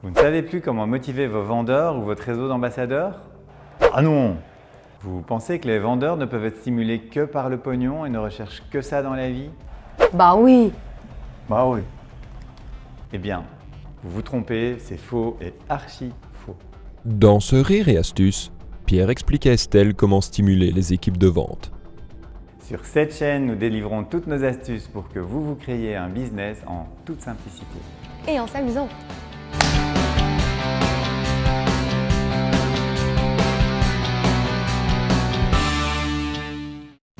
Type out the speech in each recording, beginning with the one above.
Vous ne savez plus comment motiver vos vendeurs ou votre réseau d'ambassadeurs? Ah non! Vous pensez que les vendeurs ne peuvent être stimulés que par le pognon et ne recherchent que ça dans la vie? Bah oui. Bah oui. Eh bien, vous vous trompez, c'est faux et archi faux. Dans ce Rire et Astuces, Pierre explique à Estelle comment stimuler les équipes de vente. Sur cette chaîne, nous délivrons toutes nos astuces pour que vous créiez un business en toute simplicité. Et en s'amusant.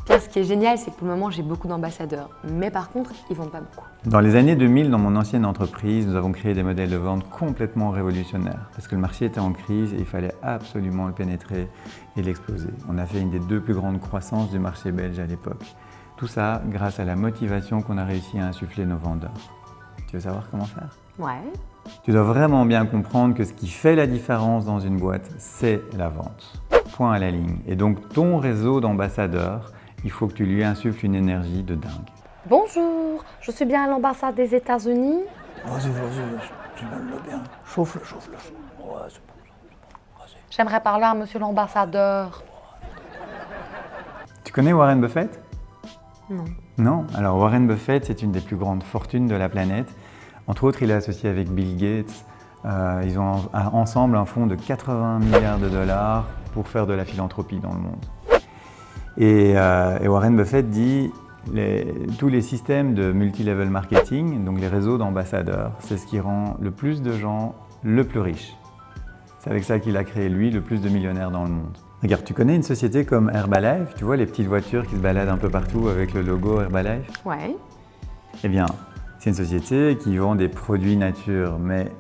Pierre, ce qui est génial, c'est que pour le moment, j'ai beaucoup d'ambassadeurs. Mais par contre, ils vendent pas beaucoup. Dans les années 2000, dans mon ancienne entreprise, nous avons créé des modèles de vente complètement révolutionnaires parce que le marché était en crise et il fallait absolument le pénétrer et l'exploser. On a fait une des 2 plus grandes croissances du marché belge à l'époque. Tout ça grâce à la motivation qu'on a réussi à insuffler nos vendeurs. Tu veux savoir comment faire? Ouais. Tu dois vraiment bien comprendre que ce qui fait la différence dans une boîte, c'est la vente. Point à la ligne. Et donc ton réseau d'ambassadeurs, il faut que tu lui insuffles une énergie de dingue. Bonjour, je suis bien à l'ambassade des États-Unis. Vas-y, tu m'aimes bien. Chauffe-le. Ouais, c'est bon. Vas-y. J'aimerais parler à monsieur l'ambassadeur. Tu connais Warren Buffett? Non. Non? Alors Warren Buffett, c'est une des plus grandes fortunes de la planète. Entre autres, il est associé avec Bill Gates. Ils ont ensemble un fonds de 80 milliards de dollars pour faire de la philanthropie dans le monde. Et Warren Buffett dit tous les systèmes de multi-level marketing, donc les réseaux d'ambassadeurs, c'est ce qui rend le plus de gens le plus riches. C'est avec ça qu'il a créé, lui, le plus de millionnaires dans le monde. Regarde, tu connais une société comme Herbalife? Tu vois les petites voitures qui se baladent un peu partout avec le logo Herbalife? Ouais. Eh bien, c'est une société qui vend des produits nature, mais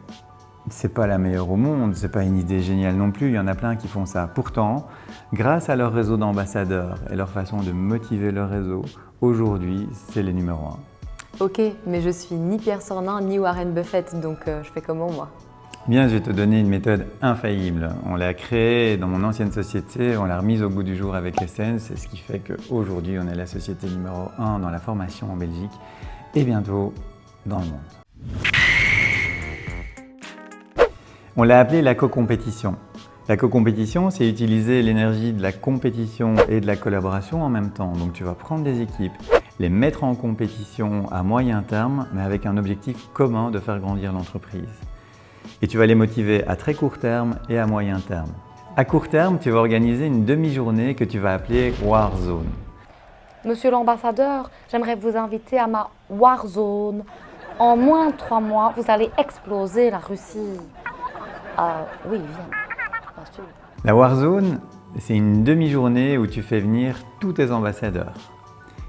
c'est pas la meilleure au monde, c'est pas une idée géniale non plus, il y en a plein qui font ça. Pourtant, grâce à leur réseau d'ambassadeurs et leur façon de motiver leur réseau, aujourd'hui, c'est les numéros 1. Ok, mais je suis ni Pierre Sornin ni Warren Buffett, donc je fais comment moi? Bien, je vais te donner une méthode infaillible. On l'a créée dans mon ancienne société, on l'a remise au goût du jour avec Essence, c'est ce qui fait qu'aujourd'hui, on est la société numéro 1 dans la formation en Belgique et bientôt dans le monde. On l'a appelé la co-compétition. La co-compétition, c'est utiliser l'énergie de la compétition et de la collaboration en même temps. Donc tu vas prendre des équipes, les mettre en compétition à moyen terme, mais avec un objectif commun de faire grandir l'entreprise. Et tu vas les motiver à très court terme et à moyen terme. À court terme, tu vas organiser une demi-journée que tu vas appeler Warzone. Monsieur l'ambassadeur, j'aimerais vous inviter à ma Warzone. En moins de 3 mois, vous allez exploser la Russie. Oui, viens. Bien sûr. La Warzone, c'est une demi-journée où tu fais venir tous tes ambassadeurs.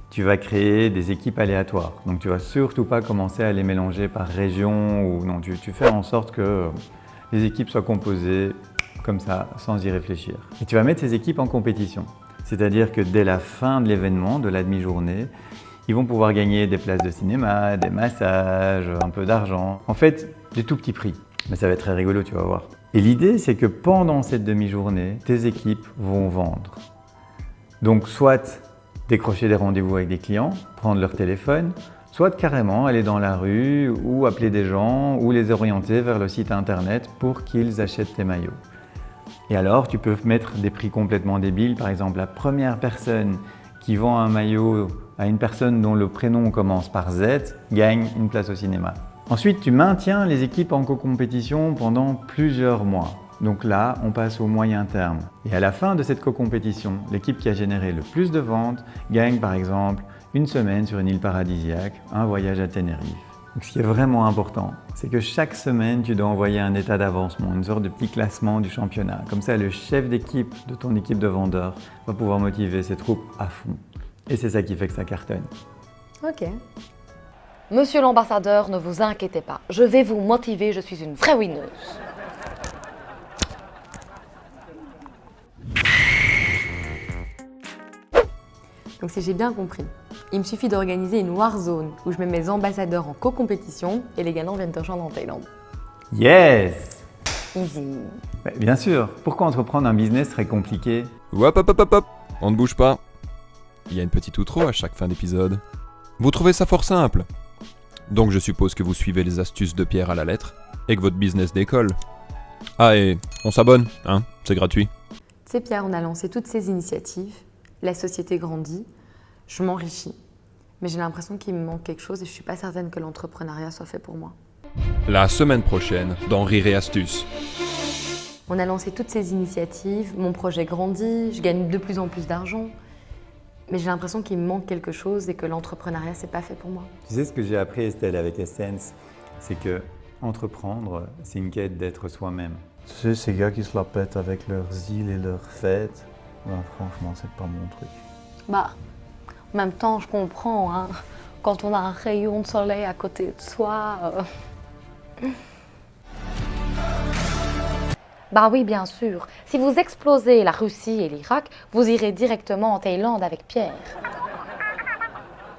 Tu vas créer des équipes aléatoires, donc tu vas surtout pas commencer à les mélanger par région ou non, tu fais en sorte que les équipes soient composées comme ça, sans y réfléchir. Et tu vas mettre ces équipes en compétition, c'est-à-dire que dès la fin de l'événement, de la demi-journée, ils vont pouvoir gagner des places de cinéma, des massages, un peu d'argent, en fait, des tout petits prix. Mais ça va être très rigolo, tu vas voir. Et l'idée, c'est que pendant cette demi-journée, tes équipes vont vendre. Donc, soit décrocher des rendez-vous avec des clients, prendre leur téléphone, soit carrément aller dans la rue ou appeler des gens ou les orienter vers le site internet pour qu'ils achètent tes maillots. Et alors, tu peux mettre des prix complètement débiles. Par exemple, la première personne qui vend un maillot à une personne dont le prénom commence par Z gagne une place au cinéma. Ensuite, tu maintiens les équipes en co-compétition pendant plusieurs mois. Donc là, on passe au moyen terme. Et à la fin de cette co-compétition, l'équipe qui a généré le plus de ventes gagne par exemple une semaine sur une île paradisiaque, un voyage à Tenerife. Donc, ce qui est vraiment important, c'est que chaque semaine, tu dois envoyer un état d'avancement, une sorte de petit classement du championnat. Comme ça, le chef d'équipe de ton équipe de vendeurs va pouvoir motiver ses troupes à fond. Et c'est ça qui fait que ça cartonne. Ok. Monsieur l'ambassadeur, ne vous inquiétez pas. Je vais vous motiver, je suis une vraie winneuse. Donc si j'ai bien compris, il me suffit d'organiser une Warzone où je mets mes ambassadeurs en co-compétition et les gagnants viennent te rejoindre en Thaïlande. Yes! Easy. Bien sûr, pourquoi entreprendre un business très compliqué? Hop, on ne bouge pas. Il y a une petite outro à chaque fin d'épisode. Vous trouvez ça fort simple? Donc je suppose que vous suivez les astuces de Pierre à la lettre et que votre business décolle. Ah et on s'abonne, hein, c'est gratuit. Tu sais Pierre, on a lancé toutes ces initiatives, la société grandit, je m'enrichis, mais j'ai l'impression qu'il me manque quelque chose et je suis pas certaine que l'entrepreneuriat soit fait pour moi. La semaine prochaine, dans Rire et Astuces. On a lancé toutes ces initiatives, mon projet grandit, je gagne de plus en plus d'argent, mais j'ai l'impression qu'il me manque quelque chose et que l'entrepreneuriat c'est pas fait pour moi. Tu sais ce que j'ai appris, Estelle, avec Essence, c'est que entreprendre, c'est une quête d'être soi-même. Tu sais, ces gars qui se la pètent avec leurs îles et leurs fêtes, ben, franchement, c'est pas mon truc. Bah, en même temps, je comprends, hein. Quand on a un rayon de soleil à côté de soi. Bah oui, bien sûr. Si vous explosez la Russie et l'Irak, vous irez directement en Thaïlande avec Pierre.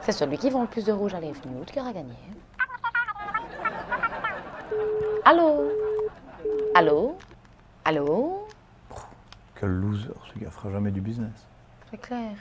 C'est celui qui vend le plus de rouge à l'avenue qui aura gagné. Allô? Allô? Allô? Quel loser, ce gars fera jamais du business. C'est clair.